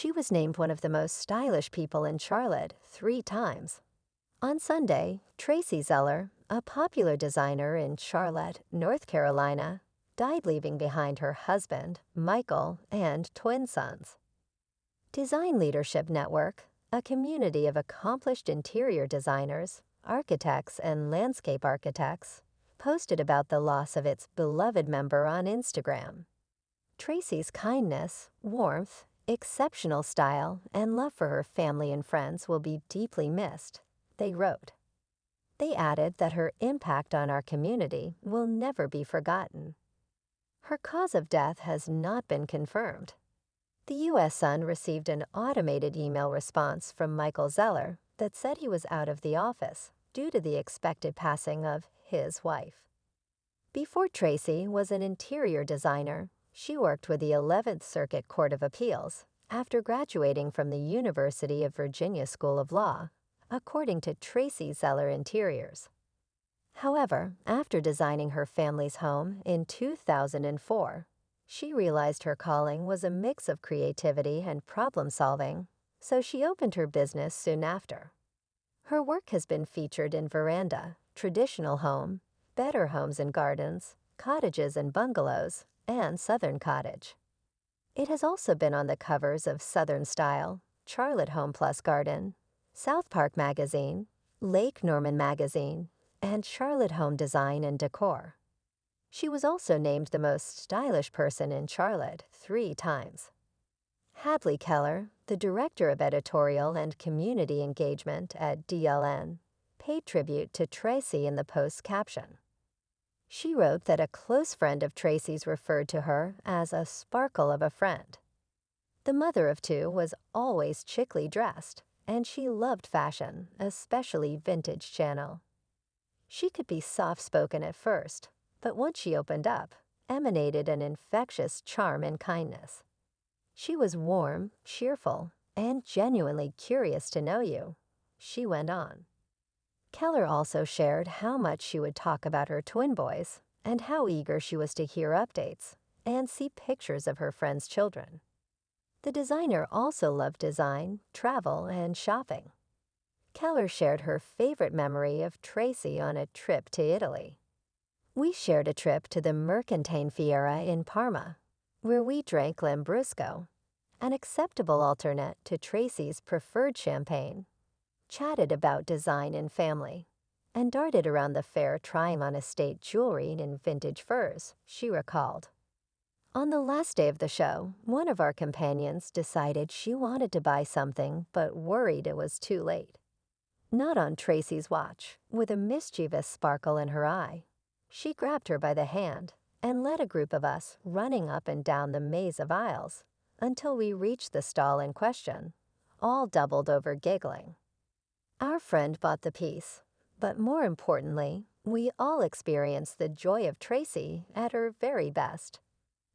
She was named one of the most stylish people in Charlotte 3 times. On Sunday, Traci Zeller, a popular designer in Charlotte, North Carolina, died, leaving behind her husband, Michael, and twin sons. Design Leadership Network, a community of accomplished interior designers, architects, and landscape architects, posted about the loss of its beloved member on Instagram. Traci's kindness, warmth, exceptional style, and love for her family and friends will be deeply missed, they wrote. They added that her impact on our community will never be forgotten. Her cause of death has not been confirmed. The U.S. Sun received an automated email response from Michael Zeller that said he was out of the office due to the expected passing of his wife. Before Traci was an interior designer, she worked with the 11th Circuit Court of Appeals after graduating from the University of Virginia School of Law, according to Traci Zeller Interiors. However, after designing her family's home in 2004, she realized her calling was a mix of creativity and problem-solving, so she opened her business soon after. Her work has been featured in Veranda, Traditional Home, Better Homes and Gardens, Cottages and Bungalows, and Southern Cottage. It has also been on the covers of Southern Style, Charlotte Home Plus Garden, South Park Magazine, Lake Norman Magazine, and Charlotte Home Design and Decor. She was also named the most stylish person in Charlotte 3 times. Hadley Keller, the director of editorial and community engagement at DLN, paid tribute to Traci in the post's caption. She wrote that a close friend of Traci's referred to her as a sparkle of a friend. The mother of 2 was always chicly dressed, and she loved fashion, especially vintage Chanel. She could be soft-spoken at first, but once she opened up, emanated an infectious charm and kindness. She was warm, cheerful, and genuinely curious to know you, she went on. Keller also shared how much she would talk about her twin boys and how eager she was to hear updates and see pictures of her friends' children. The designer also loved design, travel, and shopping. Keller shared her favorite memory of Traci on a trip to Italy. We shared a trip to the Mercantine Fiera in Parma, where we drank Lambrusco, an acceptable alternate to Traci's preferred champagne, chatted about design and family, and darted around the fair trying on estate jewelry and vintage furs, she recalled. On the last day of the show, one of our companions decided she wanted to buy something but worried it was too late. Not on Traci's watch, with a mischievous sparkle in her eye. She grabbed her by the hand and led a group of us running up and down the maze of aisles until we reached the stall in question, all doubled over giggling. Our friend bought the piece, but more importantly, we all experienced the joy of Traci at her very best.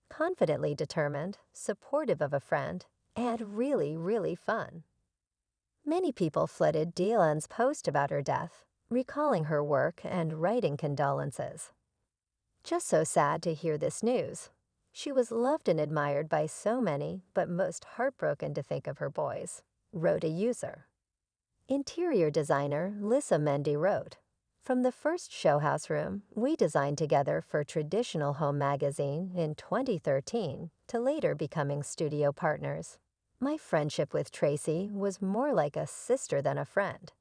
Confidently determined, supportive of a friend, and really, really fun. Many people flooded DLN's post about her death, recalling her work and writing condolences. Just so sad to hear this news. She was loved and admired by so many, but most heartbroken to think of her boys, wrote a user. Interior designer Lissa Mendy wrote, "From the first showhouse room we designed together for Traditional Home magazine in 2013 to later becoming studio partners, my friendship with Traci was more like a sister than a friend.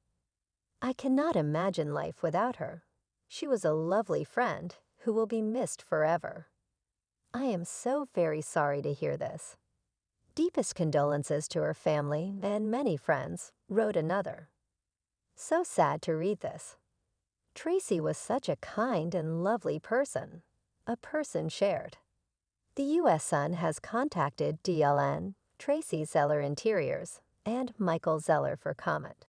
I cannot imagine life without her. She was a lovely friend who will be missed forever. I am so very sorry to hear this. Deepest condolences to her family and many friends," wrote another. So sad to read this. Traci was such a kind and lovely person, a person shared. The U.S. Sun has contacted DLN, Traci Zeller Interiors, and Michael Zeller for comment.